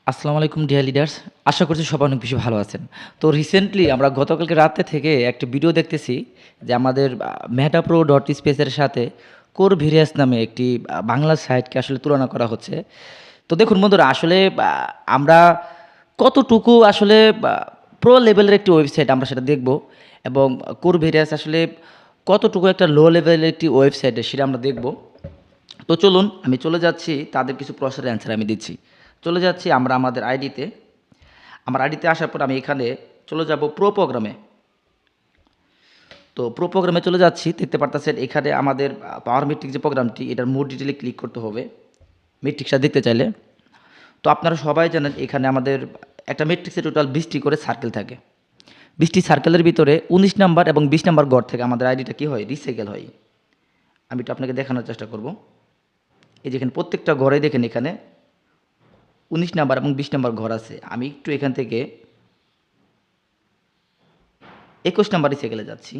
আসসালামু আলাইকুম deer leaders. আশা করছি সবাই অনেক বেশি ভালো আছেন। তো রিসেন্টলি আমরা গতকালকে রাতে থেকে একটা ভিডিও দেখতেছি যে আমাদের মেটাপ্রো ডট স্পেসের সাথে কোর ভেরিয়াস নামে একটি বাংলা সাইটকে আসলে তুলনা করা হচ্ছে। তো দেখুন বন্ধুরা, আসলে আমরা কতটুকু আসলে প্রো লেভেলের একটি ওয়েবসাইট আমরা সেটা দেখব, এবং কোর ভেরিয়াস আসলে কতটুকু একটা লো লেভেলের একটি ওয়েবসাইট সেটা আমরা দেখব। তো চলুন আমি চলে যাচ্ছি, তাদের কিছু প্রশ্নের অ্যান্সার আমি দিচ্ছি। চলে যাচ্ছি আমরা আমাদের আইডিতে। আমার আইডিতে আসার পর আমি এখানে চলে যাব প্রো প্রোগ্রামে। তো প্রো প্রোগ্রামে চলে যাচ্ছি, দেখতে পারতেছেন এখানে আমাদের পাওয়ার মেট্রিক যে প্রোগ্রামটি, এটার মোর ডিটেলে ক্লিক করতে হবে মেট্রিক্সটা দেখতে চাইলে। তো আপনারা সবাই জানেন এখানে আমাদের একটা মেট্রিক্সে টোটাল 20টি করে সার্কেল থাকে। 20টি সার্কেলের ভিতরে 19 নাম্বার এবং 20 নাম্বার গড় থেকে আমাদের আইডিটা কী হয়, রিসাইকেল হয়। আমি একটু আপনাকে দেখানোর চেষ্টা করব। এই যেখানে প্রত্যেকটা ঘরে দেখেন এখানে 19 নাম্বার এবং 20 নাম্বার ঘর আছে। আমি একটু এখান থেকে 21 নাম্বার রিসাইকেলে যাচ্ছি,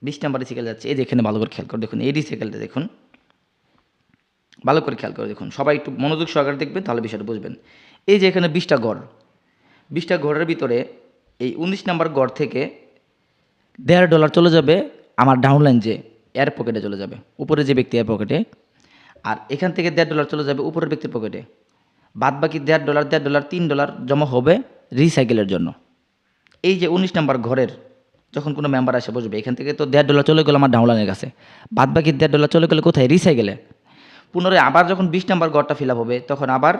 20 নাম্বার রিসাইকেলে যাচ্ছি। এই যে এখানে ভালো করে খেয়াল করে দেখুন, এই রিসাইকেলটা দেখুন, ভালো করে খেয়াল করে দেখুন, সবাই একটু মনোযোগ সহকারে দেখবেন, তাহলে বিষয়টা বুঝবেন। এই যে এখানে 20টা ঘর, 20টা ঘরের ভিতরে এই 19 নাম্বার ঘর থেকে $1.5 চলে যাবে আমার ডাউনলাইন, যে এর পকেটে চলে যাবে, উপরে যে ব্যক্তি এর পকেটে। আর এখান থেকে $1.5 চলে যাবে উপরের ব্যক্তির পকেটে। বাদ বাকি $1.5, $1.5, $3 জমা হবে রিসাইকেলের জন্য। এই যে 19 নাম্বার ঘরের যখন কোনো মেম্বার এসে বসবে, এখান থেকে তো $1.5 চলে গেলো আমার ডাউনলাইনের কাছে, বাদ বাকি $1.5 চলে গেলে কোথায়, রিসাইকেলে। পুনরায় আবার যখন 20 নাম্বার ঘরটা ফিল আপ হবে, তখন আবার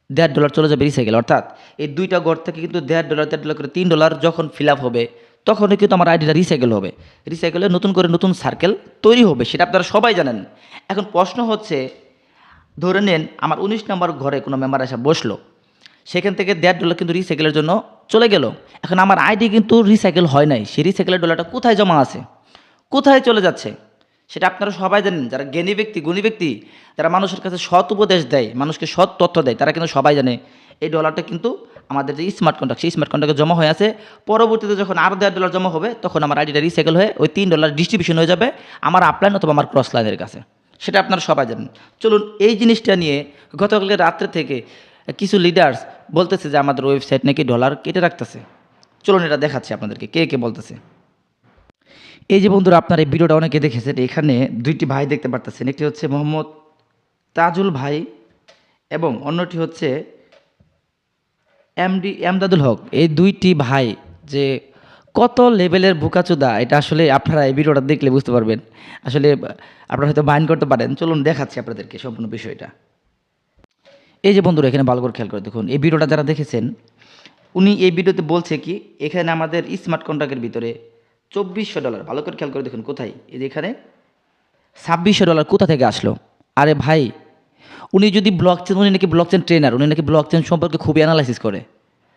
$1.5 চলে যাবে রিসাইকেল। অর্থাৎ এই দুইটা ঘর থেকে কিন্তু $1.5, $1.5 করে $3 যখন ফিল আপ হবে, তখনই কিন্তু আমার আইডিটা রিসাইকেল হবে। রিসাইকেলে নতুন করে নতুন সার্কেল তৈরি হবে, সেটা আপনারা সবাই জানেন। এখন প্রশ্ন হচ্ছে, ধরে নেন আমার 19 নাম্বার ঘরে কোনো মেম্বার এসে বসলো, সেখান থেকে $1.5 কিন্তু রিসাইকেলের জন্য চলে গেল। এখন আমার আইডি কিন্তু রিসাইকেল হয় নাই, সেই রিসাইকেলের ডলারটা কোথায় জমা আছে, কোথায় চলে যাচ্ছে, সেটা আপনারা সবাই জানেন। যারা জ্ঞানী ব্যক্তি, গুণী ব্যক্তি, যারা মানুষের কাছে সৎ উপদেশ দেয়, মানুষকে সৎ তথ্য দেয়, তারা কিন্তু সবাই জানে এই ডলারটা কিন্তু আমাদের যে স্মার্ট কন্ট্রাক্ট, সেই স্মার্ট কন্ট্রাক্টে জমা হয়ে আছে। পরবর্তীতে যখন আরও $1.5 জমা হবে, তখন আমার আইডিটা রিসাইকেল হয়ে ওই $3 ডিস্ট্রিবিউশন হয়ে যাবে আমার আপলাইন অথবা আমার ক্রস লাইনের কাছে। সেটা আপনারা সবাই জানেন। চলুন, এই জিনিসটা নিয়ে গতকালকে রাত্রে থেকে কিছু লিডার্স বলতেছে যে আমাদের ওয়েবসাইট নাকি ডলার কেটে রাখতেছে। চলুন এটা দেখাচ্ছি আপনাদেরকে কে কে বলতেছে। এই যে বন্ধুরা, আপনার এই ভিডিওটা অনেকে দেখেছেন। এখানে দুইটি ভাই দেখতে পারতেছেন, একটি হচ্ছে মোহাম্মদ তাজুল ভাই এবং অন্যটি হচ্ছে এমডি এমদাদুল হক। এই দুইটি ভাই যে কত লেভেলের বোকাচোদা, এটা আসলে আপনারা এই ভিডিওটা দেখলে বুঝতে পারবেন। আসলে আপনারা হয়তো মাইন্ড করতে পারেন। চলুন দেখাচ্ছি আপনাদেরকে সম্পূর্ণ বিষয়টা। এই যে বন্ধুরা, এখানে ভালো করে খেয়াল করে দেখুন, এই ভিডিওটা যারা দেখেছেন, উনি এই ভিডিওতে বলছে কি, এখানে আমাদের স্মার্ট কন্ট্রাক্টের ভিতরে $2400, ভালো করে খেয়াল করে দেখুন কোথায়, এই যে এখানে $2600 কোথা থেকে আসলো। আরে ভাই, উনি যদি ব্লকচেন, উনি নাকি ব্লকচেন ট্রেনার, উনি নাকি ব্লকচেন সম্পর্কে খুবই অ্যানালাইসিস করে।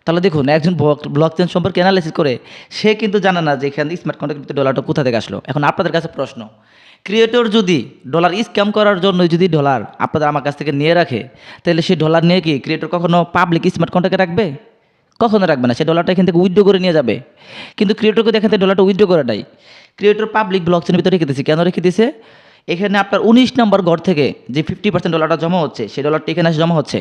তাহলে দেখুন, একজন ব্লকচেন সম্পর্কে অ্যানালাইসিস করে, সে কিন্তু জানে না যে এখানে স্মার্ট কন্ট্রাক্টের ভিতরে ডলারটা কোথা থেকে আসলো। এখন আপনাদের কাছে প্রশ্ন, ক্রিয়েটর যদি ডলার স্ক্যাম করার জন্য যদি ডলার আপনাদের আমার কাছ থেকে নিয়ে রাখে, তাহলে সেই ডলার নিয়ে কি ক্রিয়েটর কখনো পাবলিক স্মার্ট কন্ট্রাক্টে রাখবে? কখনো রাখবে না। সে ডলারটা এখান থেকে উইথড্র করে নিয়ে যাবে। কিন্তু ক্রিয়েটরকে দেখেন ডলারটা উইথড্র করে নাই। ক্রিয়েটর পাবলিক ব্লকচেনের ভিতরে রেখে দিয়েছে। কেন রেখে দিয়েছে? এখানে আপনার 19 নম্বর ঘর থেকে যে 50% ডলারটা জমা হচ্ছে, সেই ডলারটা এখানে এসে জমা হচ্ছে।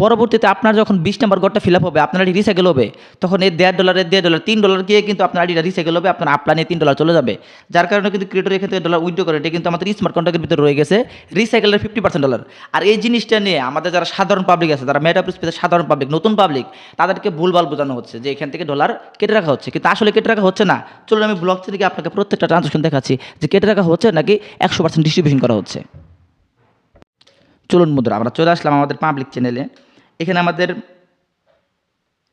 পরবর্তীতে আপনার যখন 20 নম্বর ঘরটা ফিল আপ হবে, আপনার আইডি রিসাইকেল হবে, তখন এই $1.5 $3 গিয়ে কিন্তু আপনার আইডিটা রিসাইকেল হবে, আপনার আপলাইনে $3 চলে যাবে। যার কারণে কিন্তু ক্রিয়েটর এখান থেকে ডলার উইথড্র করে, এটা কিন্তু আমাদের স্মার্ট কন্ট্রাক্টের ভিতরে রয়ে গেছে রিসাইকেলের 50% ডলার। আর এই জিনিসটা নিয়ে আমাদের যারা সাধারণ পাবলিক আছে, যারা মেটা স্পেসের সাধারণ পাবলিক, নতুন পাবলিক, তাদেরকে ভুলভাল বোঝানো হচ্ছে যে এখান থেকে ডলার কেটে রাখা হচ্ছে, কিন্তু আসলে কেটে রাখা হচ্ছে না। চলুন আমি ব্লক থেকে আপনাকে প্রত্যেকটা ট্রানজাকশন দেখাচ্ছি যে কেটে রাখা হচ্ছে নাকি 100% ডিস্ট্রিবিউশন করা হচ্ছে। চলুন বন্ধুরা, আমরা চলে আসলাম আমাদের পাবলিক চ্যানেলে। এখানে আমাদের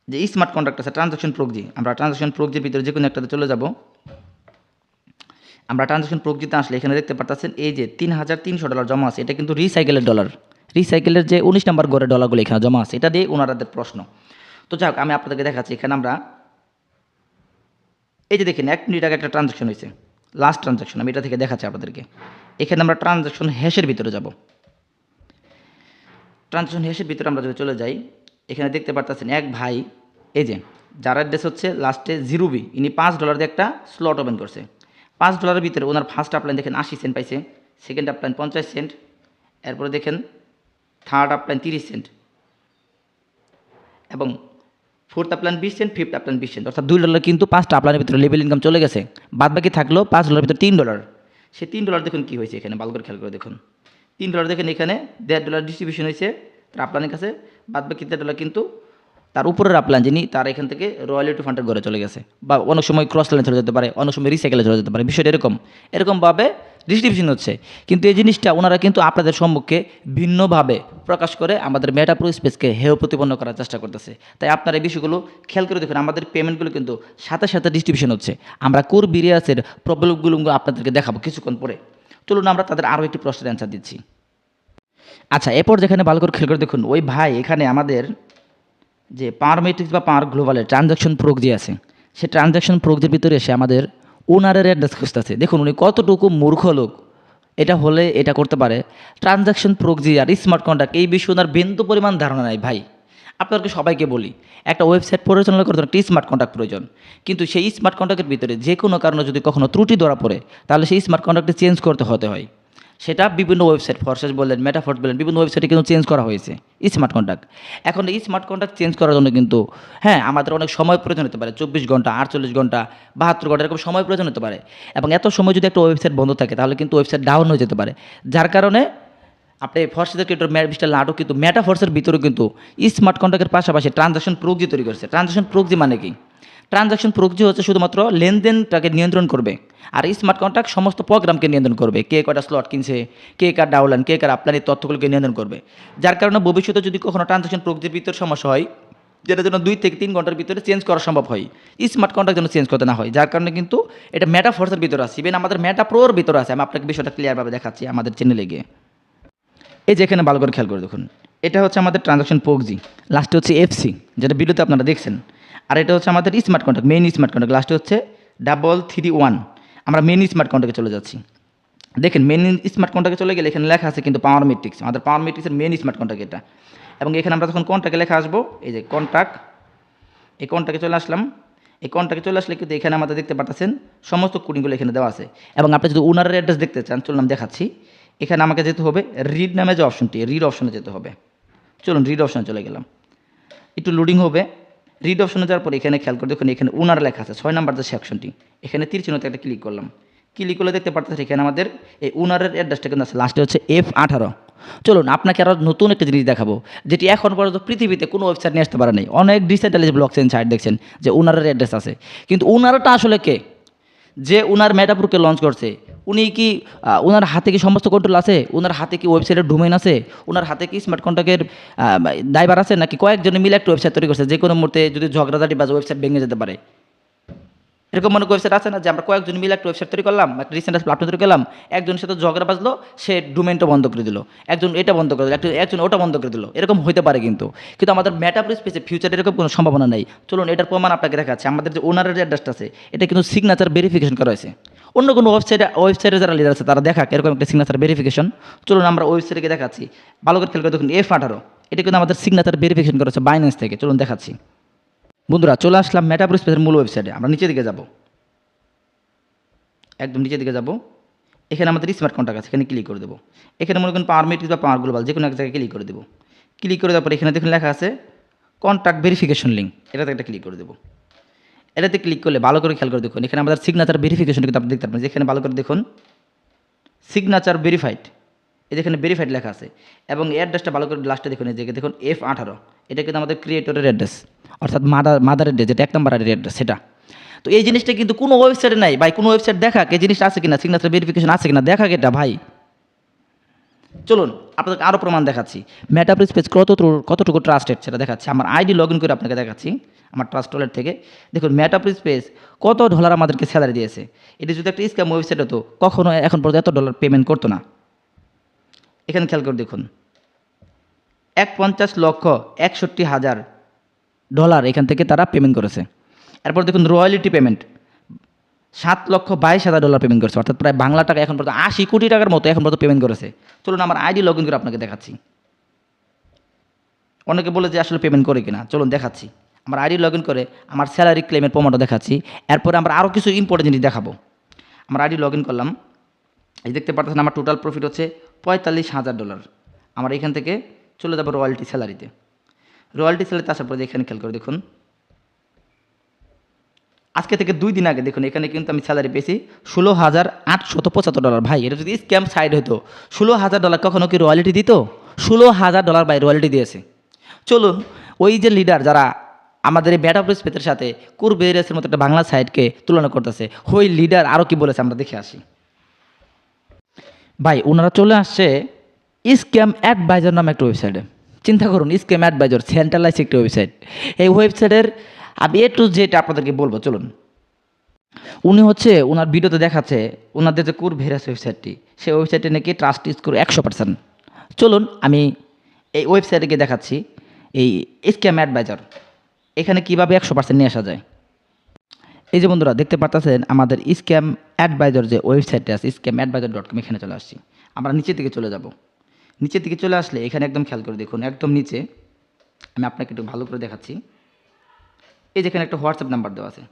যে স্মার্ট কন্ট্রাক্ট আছে, ট্রানজাকশন প্রোগজি, আমরা ট্রানজাকশন প্রোগজির ভিতরে যে কোনো একটাতে চলে যাব। আমরা ট্রানজাকশন প্রোগজিতে আসলে এখানে দেখতে পারতেছেন এই যে $3300 জমা আছে, এটা কিন্তু রিসাইকেলের ডলার। রিসাইকেলের যে 19 নম্বর ঘরের ডলারগুলো এখানে জমা আছে, এটা দিয়ে ওনারাদের প্রশ্ন। তো যাই হোক, আমি আপনাদেরকে দেখাচ্ছি। এখানে আমরা এই যে দেখেন 1 মিনিট আগে একটা ট্রানজাকশন হয়েছে, লাস্ট ট্রানজাকশন, আমি এটা থেকে দেখাচ্ছি আপনাদেরকে। এখানে আমরা ট্রানজাকশন হ্যাশের ভিতরে যাব। ট্রানজাকশন হ্যাশের ভিতরে আমরা যদি চলে যাই, এখানে দেখতে পারতেছেন এক ভাই, এই যে যার অ্যাড্রেস হচ্ছে লাস্টে 0B, ইনি $5 দিয়ে একটা স্লট ওপেন করছে। $5 ভিতরে ওনার ফার্স্ট আপলাইন দেখেন 80 সেন্ট পাইছে, সেকেন্ড আপলাইন 50 সেন্ট, এরপরে দেখেন থার্ড আপলাইন 30 সেন্ট এবং fourth upline 20 cent, fifth upline 20 cent, অর্থাৎ $2 কিন্তু 5টা আপলাইনের ভিতরে লেভেল ইনকাম চলে গেছে। বাদ বাকি থাকলো $5 ভিতরে $3। সেই $3 দেখুন কী হয়েছে এখানে, ভালো করে খেয়াল করে দেখুন। $3 দেখেন এখানে $1.5 ডিস্ট্রিবিউশন হয়েছে তার আপলাইনের কাছে, বাদ বাকি $1.5 কিন্তু তার উপরের আপলাইন যিনি তার এখান থেকে রয়্যালিটি ফান্ডের ঘরে চলে গেছে, বা অনেক সময় ক্রস লাইনে চলে যেতে পারে, অনেক সময় রিসাইকেলে চলে যেতে পারে। বিষয়টা এরকমভাবে ডিস্ট্রিবিউশন হচ্ছে। কিন্তু এই জিনিসটা ওনারা কিন্তু আপনাদের সম্মুখে ভিন্নভাবে প্রকাশ করে আমাদের মেটাপ্রো স্পেসকে হেয় প্রতিপন্ন করার চেষ্টা করতেছে। তাই আপনারা এই বিষয়গুলো খেয়াল করে দেখুন, আমাদের পেমেন্টগুলো কিন্তু সাথে সাথে ডিস্ট্রিবিউশন হচ্ছে। আমরা কোর বিরিয়াসের প্রবলেমগুলো আপনাদেরকে দেখাবো কিছুক্ষণ পরে। চলুন আমরা তাদের আরও একটি প্রশ্নের অ্যান্সার দিচ্ছি। আচ্ছা, এরপর যেখানে ভালো করে খেয়াল করে দেখুন, ওই ভাই এখানে আমাদের যে পাওয়ার মেট্রিক্স বা পাওয়ার গ্লোবালের ট্রানজাকশন প্রোক্সি আছে, সেই ট্রানজাকশন প্রোক্সির ভিতরে এসে আমাদের ওনারের অ্যাড্রেস খুঁজতেছে। দেখুন উনি কতটুকু মূর্খ লোক, এটা হলে এটা করতে পারে। ট্রানজাকশন প্রোক্সি আর স্মার্ট কন্ট্রাক্ট এই বিষয়ে ওনার বিন্দু পরিমাণ ধারণা নাই। ভাই আপনাদেরকে সবাইকে বলি, একটা ওয়েবসাইট পরিচালনা করতে একটা স্মার্ট কন্ট্রাক্ট প্রয়োজন, কিন্তু সেই স্মার্ট কন্ট্রাক্টের ভিতরে যে কোনো কারণে যদি কখনো ত্রুটি ধরা পড়ে তাহলে সেই স্মার্ট কন্ট্রাক্টে চেঞ্জ করতে হতে হয়। সেটা বিভিন্ন ওয়েবসাইট, ফরসেস বললেন, মেটাফোর্স বললেন, বিভিন্ন ওয়েবসাইটে কিন্তু চেঞ্জ করা হয়েছে স্মার্ট কন্ট্রাক্ট। এখন এই স্মার্ট কন্ট্রাক্ট চেঞ্জ করার জন্য কিন্তু আমাদের অনেক সময় প্রয়োজন হতে পারে, 24 ঘন্টা, 48 ঘন্টা, 72 ঘন্টা, এরকম সময় প্রয়োজন হতে পারে। এবং এত সময় যদি একটা ওয়েবসাইট বন্ধ থাকে তাহলে কিন্তু ওয়েবসাইট ডাউন হয়ে যেতে পারে। যার কারণে আপনি ফরসেসের ক্রিয়েটর মিস্টার লাডো কিন্তু মেটাফোর্সের ভিতরে কিন্তু স্মার্ট কন্ট্রাক্টের পাশাপাশি ট্রানজাকশন প্রোক্সি তৈরি করছে। ট্রানজাকশন প্রোক্সি মানে কি? ট্রানজাকশন প্রোক্সি হচ্ছে শুধুমাত্র লেনদেনটাকে নিয়ন্ত্রণ করবে, আর স্মার্ট কন্ট্রাক্ট সমস্ত প্রোগ্রামকে নিয়ন্ত্রণ করবে। কে কয়টা স্লট কিনছে, কে কার ডাউনলাইন, কে কার আপলাইন, এই তথ্যগুলোকে নিয়ন্ত্রণ করবে। যার কারণে ভবিষ্যতে যদি কখনো ট্রানজাকশন প্রোক্সির ভিতরে সমস্যা হয়, যেটা যেন 2 থেকে 3 ঘন্টার ভিতরে চেঞ্জ করা সম্ভব হয়, স্মার্ট কন্ট্রাক্ট যেন চেঞ্জ করতে না হয়। যার কারণে কিন্তু এটা মেটাফোর্সের ভিতরে আছে, ইভেন আমাদের মেটাপ্রোর ভিতরে আছে। আমি আপনাকে বিষয়টা ক্লিয়ারভাবে দেখাচ্ছি আমাদের চ্যানেলে গিয়ে। এই যে এখানে ভালো করে খেয়াল করে দেখুন, এটা হচ্ছে আমাদের ট্রানজাকশন প্রোক্সি, লাস্টে হচ্ছে এফসি যেটা ভিডিওতে আপনারা দেখছেন, আর এটা হচ্ছে আমাদের smart contract, main smart contract, লাস্টে হচ্ছে 331। আমরা মেইন স্মার্ট কন্ট্রাক্টে চলে যাচ্ছি। দেখেন মেইন স্মার্ট কন্ট্রাক্টে চলে গেলে এখানে লেখা আছে কিন্তু পাওয়ার মেট্রিক্স, আমাদের পাওয়ার মেট্রিক্সের মেইন স্মার্ট কন্ট্রাক্ট এটা। এবং এখানে আমরা যখন কন্ট্রাক্টে লেখা আসবো, এই যে কন্ট্রাক্ট, এই কন্ট্রাক্টে চলে আসলাম। এই কন্ট্রাক্টে চলে আসলে কিন্তু এখানে আমাদের দেখতে পাচ্ছেন সমস্ত কোডিংগুলো এখানে দেওয়া আছে। এবং আপনি যদি ওনারের অ্যাড্রেস দেখতে চান, চলুন আমি দেখাচ্ছি। এখানে আমাকে যেতে হবে রিড নামে যে অপশনটি, রিড অপশনে যেতে হবে। চলুন রিড অপশনে চলে গেলাম, একটু লোডিং হবে। রিড অপশনে যাওয়ার পর এখানে খেয়াল করে দেখুন, এখানে ওনার লেখা আছে 6 নাম্বার যে সেকশনটি, এখানে তীর চিহ্নতে একটা ক্লিক করলাম। ক্লিক করলে দেখতে পাচ্ছেন এখানে আমাদের এই ওনারের অ্যাড্রেসটা কিন্তু আছে, লাস্টে হচ্ছে F18। চলুন আপনাকে আরও নতুন একটা জিনিস দেখাবো, যেটি এখন পর্যন্ত পৃথিবীতে কোনো ওয়েবসাইট নিয়ে আসতে পারে নাই। অনেক ডিসেন্ট্রালাইজ ব্লকচেন সাইট দেখছেন যে ওনারের অ্যাড্রেস আছে, কিন্তু ওনারটা আসলে কে? যে ওনার মেটাপ্রোকে লঞ্চ করছে, উনি কি ওনার হাতে কি সমস্ত কন্ট্রোল আছে? ওনার হাতে কি ওয়েবসাইটের ডোমেইন আছে? ওনার হাতে কি স্মার্ট কন্ট্রাক্টের দায়ভার আছে? নাকি কয়েকজনে মিলে একটা ওয়েবসাইট তৈরি করছে, যে কোনো মুহূর্তে যদি ঝগড়াঝাটি বা ওয়েবসাইট ভেঙে যেতে পারে? এরকম অনেক ওয়েবসাইট আছে না, যে আমরা কয়েকজন মিলে একটা ওয়েবসাইট তৈরি করলাম, একটা রিসেন্ট প্ল্যাটফর্ম তৈরি করলাম, একজনের সাথে ঝগড়া বাজলো, সে ডোমেইনটা বন্ধ করে দিল, একজন এটা বন্ধ করে দিল, একজন ওটা বন্ধ করে দিল, এরকম হতে পারে। কিন্তু আমাদের মেটাপ্রো স্পেসে ফিউচারে এরকম কোনো সম্ভাবনা নেই। চলুন এটার প্রমাণ আপনাকে দেখাচ্ছি। আমাদের যে ওনারের অ্যাড্রেসটা আছে, এটা কিন্তু সিগনেচার ভেরিফিকেশন করা হয়েছে। অন্য কোনো ওয়েবসাইটে যারা লিডার আছে তারা দেখাক এরকম একটা সিগনেচার ভেরিফিকেশন। চলুন আমরা ওয়েবসাইটে দেখাচ্ছি, ভালো করে খেয়াল করে দেখুন। F18 এটা কিন্তু আমাদের সিগনেচার ভেরিফিকেশন করা হচ্ছে বাইন্যান্স থেকে। চলুন দেখাচ্ছি। বন্ধুরা চলে আসলাম মেটাপ্রো স্পেসের মূল ওয়েবসাইটে। আমরা নিচের দিকে যাব, একদম নিচের দিকে যাব। এখানে আমাদের স্মার্ট কন্ট্রাক্ট আছে, এখানে ক্লিক করে দেবো। এখানে মনে করেন পাওয়ার মেট্রিক্স বা পাওয়ার গ্লোবাল যে কোনো এক জায়গায় ক্লিক করে দেবো। ক্লিক করে দেওয়ার পর এখানে দেখুন লেখা আছে কন্ট্রাক্ট ভেরিফিকেশন লিঙ্ক, এটাতে একটা ক্লিক করে দেবো। এটাতে ক্লিক করলে ভালো করে খেয়াল করে দেখুন, এখানে আমাদের সিগনেচার ভেরিফিকেশন কিন্তু আপনি দেখতে পাবেন। যেখানে ভালো করে দেখুন সিগনেচার ভেরিফাইড, এই যেখানে ভেরিফাইড লেখা আছে। এবং অ্যাড্রেসটা ভালো করে লাস্টে দেখুন, এই জায়গায় দেখুন F18, এটা কিন্তু আমাদের ক্রিয়েটরের অ্যাড্রেস, অর্থাৎ মাদার অ্যাড্রেস, যেটা 1 নম্বরের অ্যাড্রেস সেটা। তো এই জিনিসটা কিন্তু কোনো ওয়েবসাইটে নাই ভাই। কোনো ওয়েবসাইট দেখাক এই জিনিসটা আছে কিনা, সিগনেচার ভেরিফিকেশন আছে কিনা দেখাক এটা ভাই। চলুন আপনাদেরকে আরও প্রমাণ দেখাচ্ছি। মেটাপ্রো স্পেস কতটুকু ট্রাস্টেড সেটা দেখাচ্ছি। আমার আইডি লগ ইন করে আপনাকে দেখাচ্ছি আমার ট্রাস্ট ওয়ালেট থেকে। দেখুন মেটাপ্রো স্পেস কত ডলার আমাদেরকে স্যালারি দিয়েছে। এটা যদি একটা স্ক্যাম ওয়েবসাইট হতো কখনো এখন পর্যন্ত এত ডলার পেমেন্ট করতো না। এখানে খেয়াল করে দেখুন 51,61,000 ডলার এখান থেকে তারা পেমেন্ট করেছে। এরপর দেখুন রয়্যালিটি পেমেন্ট 7,22,000 ডলার পেমেন্ট করেছে, অর্থাৎ প্রায় বাংলা টাকা এখন পর্যন্ত 80 কোটি টাকার মতো এখন পর্যন্ত পেমেন্ট করেছে। চলুন আমার আইডি লগ ইন করে আপনাকে দেখাচ্ছি। অনেকে বলে যে আসলে পেমেন্ট করে কিনা, চলুন দেখাচ্ছি। আমার আইডি লগ ইন করে আমার স্যালারি ক্লেমের প্রমাণটা দেখাচ্ছি। এরপরে আমরা আরও কিছু ইম্পর্টেন্ট জিনিস দেখাবো। আমার আইডি লগ ইন করলাম, এই দেখতে পাচ্ছেন আমার টোটাল প্রফিট হচ্ছে $45,000। আমার এখান থেকে চলে যাবো রয়্যালটি স্যালারিতে। রয়্যালটি স্যালারিতে আসার পরে এখানে খেয়াল করে দেখুন, আজকে থেকে 2 দিন আগে দেখুন এখানে কিন্তু আমি স্যালারি পেয়েছি $16,875। ভাই এটা যদি স্ক্যাম সাইড হতো, $16,000 কখনো কি রয়্যালিটি দিত? $16,000 ভাই রয়্যালিটি দিয়েছে। চলুন ওই যে লিডার যারা আমাদের এই ব্যাট অফ স্পেসের সাথে কুরবেরিয়াসের মতো একটা বাংলা সাইটকে তুলনা করতেছে, ওই লিডার আরও কি বলেছে আমরা দেখে আসি। ভাই ওনারা চলে আসছে স্ক্যাম অ্যাডভাইজার নামে একটা ওয়েবসাইটে। চিন্তা করুন, স্ক্যাম অ্যাডভাইজার সেন্ট্রালাইজ একটি ওয়েবসাইট। এই ওয়েবসাইটের আমি A to Z আপনাদেরকে বলবো, চলুন। উনি হচ্ছে ওনার ভিডিওতে দেখাচ্ছে ওনাদের যে কুরবেরিয়াস ওয়েবসাইটটি, সেই ওয়েবসাইটে নাকি ট্রাস্ট স্কোর 100%। চলুন আমি এই ওয়েবসাইটে গিয়ে দেখাচ্ছি এই স্ক্যাম অ্যাডভাইজার এখানে কীভাবে 100% নিয়ে আসা যায়। এই যে বন্ধুরা দেখতে পাচ্ছেন আমাদের স্ক্যাম অ্যাডভাইজার যে ওয়েবসাইটটা আছে scammadvisor.com, এখানে চলে আসছি। আমরা নিচের দিকে চলে যাব। নিচের দিকে চলে আসলে এখানে একদম খেয়াল করে দেখুন, একদম নিচে আমি আপনাকে একটু ভালো করে দেখাচ্ছি। এই যেখানে একটা হোয়াটসঅ্যাপ নাম্বার দেওয়া আছে,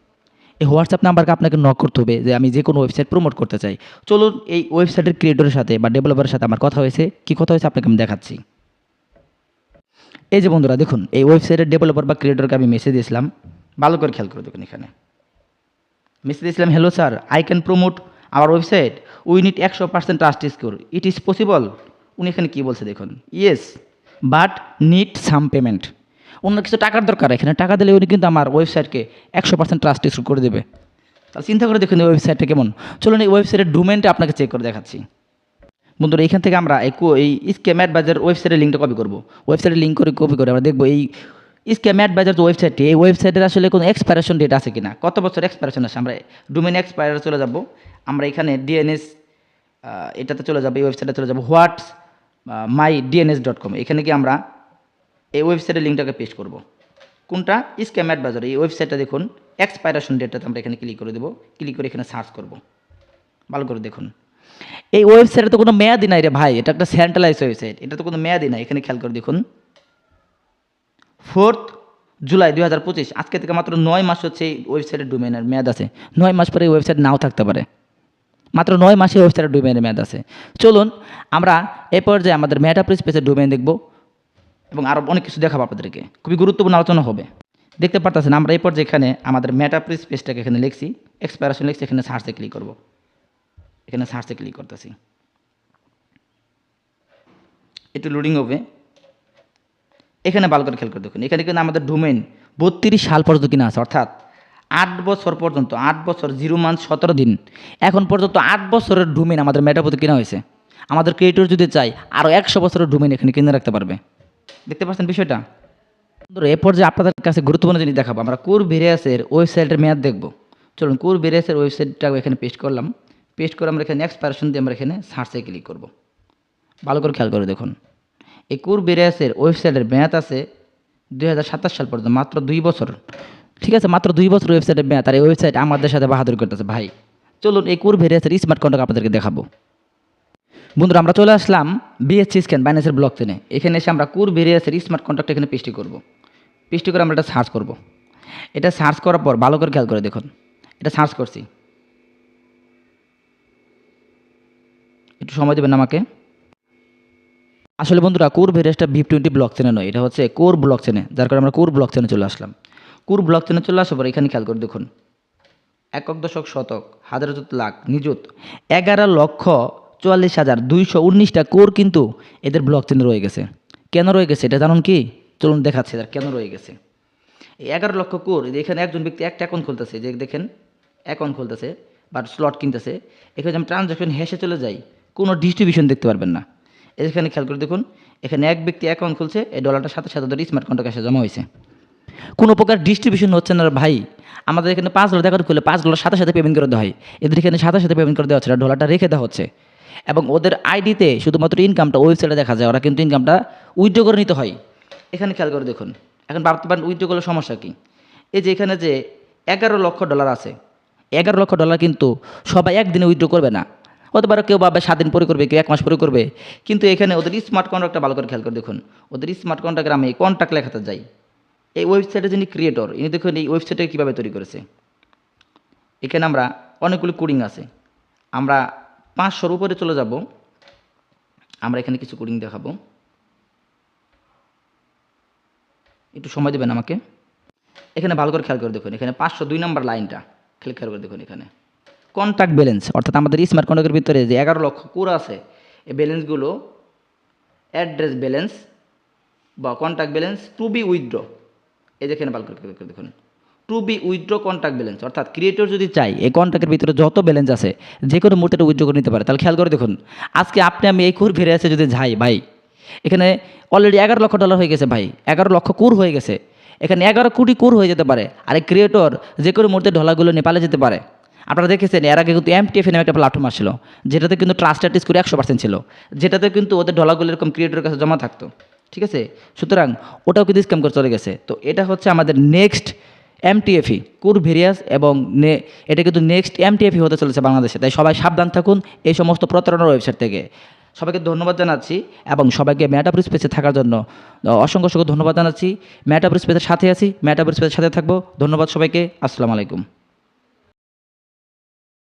এই হোয়াটসঅ্যাপ নাম্বারকে আপনাকে নক করতে হবে যে আমি যে কোনো ওয়েবসাইট প্রমোট করতে চাই। চলুন এই ওয়েবসাইটের ক্রিয়েটরের সাথে বা ডেভেলপারের সাথে আমার কথা হয়েছে, কী কথা হয়েছে আপনাকে আমি দেখাচ্ছি। এই যে বন্ধুরা দেখুন এই ওয়েবসাইটের ডেভেলপার বা ক্রিয়েটরকে আমি মেসেজ দিয়েছিলাম, ভালো করে খেয়াল করে দেখুন। এখানে মেসেজ দিয়েছিলাম, hello sir, I can promote our website, we need 100% trust score, it is possible. উনি এখানে কী বলছে দেখুন, yes but need some payment. ওনার কিছু টাকার দরকার, এখানে টাকা দিলে উনি কিন্তু আমার ওয়েবসাইটকে 100% ট্রাস্ট স্কোর করে দেবে। তাহলে চিন্তা করে দেখুন এই ওয়েবসাইটটা কেমন। চলুন এই ওয়েবসাইটের ডোমেনটা আপনাকে চেক করে দেখাচ্ছি। বন্ধুরা এখান থেকে আমরা এই স্ক্যাম অ্যাডভাইজার ওয়েবসাইটের লিঙ্কটা কপি করব। ওয়েবসাইটের লিঙ্ক করে কপি করে আমরা দেখবো এই স্ক্যাম অ্যাডভাইজার যে ওয়েবসাইটটি, এই ওয়েবসাইটের আসলে কোনো এক্সপায়ারেশন ডেট আছে কিনা, কত বছর এক্সপায়ারেশন আছে। আমরা ডোমেন এক্সপায়ারে চলে যাব, আমরা এখানে ডিএনএস এটাতে চলে যাবো, এই ওয়েবসাইটে চলে যাবো হোয়াটস mydns.com। এখানে কি আমরা এই ওয়েবসাইটের লিঙ্কটাকে পেস্ট করব। কোনটা? Scam adviser. এই ওয়েবসাইটটা দেখুন এক্সপায়ারেশন ডেটটাতে আমরা এখানে ক্লিক করে দেবো, ক্লিক করে এখানে সার্চ করব। ভালো করে দেখুন এই ওয়েবসাইটে তো কোনো মেয়াদি নাই রে ভাই, এটা একটা সেন্ট্রালাইজ ওয়েবসাইট, এটা তো কোনো মেয়াদি নাই। এখানে খেয়াল করে দেখুন 4 জুলাই 2025, আজকে থেকে মাত্র 9 মাস হচ্ছে এই ওয়েবসাইটের ডোমেনের মেয়াদ আছে। 9 মাস পরে এই ওয়েবসাইট নাও থাকতে পারে, মাত্র 9 মাসে ওয়েবসাইটের ডোমেনের মেয়াদ আছে। চলুন আমরা এ পর্যায়ে আমাদের মেটাপ্রিস পেজের ডোমেন দেখব এবং আরও অনেক কিছু দেখাবো আপনাদেরকে, খুবই গুরুত্বপূর্ণ আলোচনা হবে। দেখতে পারতেছেন আমরা এই পর্যায়ে এখানে আমাদের মেটাপ্রিস পেজটাকে এখানে লিখছি, এক্সপায়ারেশন লিখছি, এখানে সার্চে ক্লিক করব। এখানে সার্চে ক্লিক করতেছি, একটু লোডিং হবে। এখানে ভালো করে খেয়াল করে দেখুন এখানে কিন্তু আমাদের ডোমেন 32 সাল পর্যন্ত কিনা আছে, অর্থাৎ 8 বছর পর্যন্ত, 8 বছর 0 মান্থ 17 দিন, এখন পর্যন্ত 8 বছরের ডোমেন আমাদের মেটাপোতে কিনা হয়েছে। আমাদের ক্রিয়েটর যদি চাই আরও 100 বছরের ডোমেন এখানে কিনে রাখতে পারবে। দেখতে পাচ্ছেন বিষয়টা। এ পর্যায়ে আপনাদের কাছে গুরুত্বপূর্ণ জিনিস দেখাবো, আমরা কুরবেরিয়াসের ওয়েবসাইটের মেয়াদ দেখব। চলুন কুরবেরিয়াসের ওয়েবসাইটটা এখানে পেস্ট করলাম, পেস্ট করে আমরা এখানে এক্সপায়ারেশন দিয়ে আমরা এখানে সার্চে ক্লিক করব। ভালো করে খেয়াল করে দেখুন এই কুরবেরিয়াসের ওয়েবসাইটের মেয়াদ আছে 2027 সাল পর্যন্ত, মাত্র 2 বছর। ঠিক আছে, মাত্র 2 বছর ওয়েবসাইটের মেয়াদ, আর এই ওয়েবসাইট আমাদের সাথে বাহাদুরি করতেছে ভাই। চলুন এই কুরবেরিয়াসের স্মার্ট কন্ট্রাক্ট আপনাদেরকে দেখাবো। বন্ধুরা আমরা চলে আসলাম বিএসসি স্ক্যান বাইন্যান্সের ব্লক চেনে। এখানে এসে আমরা কুরবেরিয়াসের স্মার্ট কন্ট্রাক্ট এখানে পেস্ট করব। পেস্ট করে আমরা এটা সার্চ করব। এটা সার্চ করার পর ভালো করে খেয়াল করে দেখুন, এটা সার্চ করছি, একটু সময় দেবেন আমাকে। আসলে বন্ধুরা কুরবেরিয়াসটা VIP20 ব্লক চেনে নয়, এটা হচ্ছে কোর ব্লক চেনে, যার কারণে আমরা কোর ব্লক চেনে চলে আসলাম। কোর ব্লক চেনে চলে আসার পর এখানে খেয়াল করে দেখুন একক দশক শতক হাজার যত লাখ নিযুত 11,44,219টা কোর কিন্তু এদের ব্লক চেনে রয়ে গেছে। কেন রয়ে গেছে এটা জানুন কি? চলুন দেখাচ্ছি এদের কেন রয়ে গেছে। এই 11 লক্ষ কোর, এখানে একজন ব্যক্তি একটা অ্যাকাউন্ট খুলতেছে, যে দেখেন অ্যাকাউন্ট খুলতেছে বা স্লট কিনতেছে, এখানে আমি ট্রানজাকশন হেসে চলে যাই, কোনো ডিস্ট্রিবিউশন দেখতে পারবেন না। এখানে খেয়াল করে দেখুন এখানে এক ব্যক্তি অ্যাকাউন্ট খুলছে, এই ডলারটা সাথে সাথে ধরে স্মার্ট কন্ট্রাক্ট ক্যাশে জমা হয়েছে, কোনো প্রকার ডিস্ট্রিবিউশন হচ্ছে না ভাই। আমাদের এখানে $5 অ্যাকাউন্ট খুলে $5 সাথে সাথে পেমেন্ট করে দেওয়া হয়, এদের এখানে সাথে সাথে পেমেন্ট করে দেওয়া হচ্ছে, ডলারটা রেখে দেওয়া হচ্ছে এবং ওদের আইডিতে শুধুমাত্র ইনকামটা ওয়েবসাইটে দেখা যায়, ওরা কিন্তু ইনকামটা উইথড্র করে নিতে হয়। এখানে খেয়াল করে দেখুন এখন ভাবতে পারেন উইথড্র করলে সমস্যা কী। এই যে এখানে যে $11 লক্ষ আছে, $11 লক্ষ কিন্তু সবাই একদিনে উইথড্র করবে না, হতে পারে কেউ ভাবে 7 দিন পরে করবে, কেউ 1 মাস পরে করবে। কিন্তু এখানে ওদের স্মার্ট কন্ট্রাক্টটা ভালো করে খেয়াল করে দেখুন, ওদের স্মার্ট কন্ট্রাক্টে আমি কন্ট্রাক্ট লেখাতে যাই, এই ওয়েবসাইটে যিনি ক্রিয়েটর ইনি দেখুন এই ওয়েবসাইটে কীভাবে তৈরি করেছে। এখানে আমরা অনেকগুলো কোডিং আছে, আমরা 500-র উপরে চলে যাব, আমরা এখানে কিছু কোডিং দেখাবো। একটু সময় দেবেন আমাকে। এখানে ভালো করে খেয়াল করে দেখুন, এখানে 502 নম্বর লাইনটা খেয়াল করে দেখুন। এখানে কন্ট্যাক্ট ব্যালেন্স, অর্থাৎ আমাদের স্মার্ট কন্ট্যাক্টের ভিতরে যে 11 লক্ষ কোর আছে, এই ব্যালেন্সগুলো অ্যাড্রেস ব্যালেন্স বা contact balance to be withdraw. এই যেখানে ভালো করে দেখুন, to be withdraw contact balance, অর্থাৎ ক্রিয়েটর যদি চাই এই কন্ট্যাক্টের ভিতরে যত ব্যালেন্স আছে যে কোনো মুহূর্তে এটা উইথড্র করে নিতে পারে। তাহলে খেয়াল করে দেখুন, আজকে আপনি আমি এই কোর ভেরে আছে যদি যাই ভাই, এখানে অলরেডি $11 লক্ষ হয়ে গেছে ভাই, 11 লক্ষ কোর হয়ে গেছে, এখানে 11 কোটি কোর হয়ে যেতে পারে। আর এই ক্রিয়েটর যে কোনো মুহূর্তে ডলারগুলো নেপালে যেতে পারে। আপনারা দেখেছেন এর আগে কিন্তু এমটিএফ নামে একটা প্ল্যাটফর্ম আসছিল, যেটাতে কিন্তু ট্রাস্টেড স্কোর 100% ছিল, যেটাতে কিন্তু ওদের ডলারগুলো এরকম ক্রিয়েটরের কাছে জমা থাকতো। ঠিক আছে, সুতরাং ওটাও কিন্তু স্ক্যাম করে চলে গেছে। তো এটা হচ্ছে আমাদের নেক্সট এমটিএফই কোর ভেরিয়াস, এবং এটা কিন্তু নেক্সট এমটিএফই হতে চলেছে বাংলাদেশে। তাই সবাই সাবধান থাকুন এই সমস্ত প্রতারণার ওয়েবসাইট থেকে। সবাইকে ধন্যবাদ জানাচ্ছি, এবং সবাইকে মেটাভার্স স্পেসে থাকার জন্য অসংখ্য অসংখ্য ধন্যবাদ জানাচ্ছি। মেটাভার্স স্পেসের সাথে আছি, মেটাভার্স স্পেসের সাথে থাকবো। ধন্যবাদ সবাইকে, আসসালামু আলাইকুম।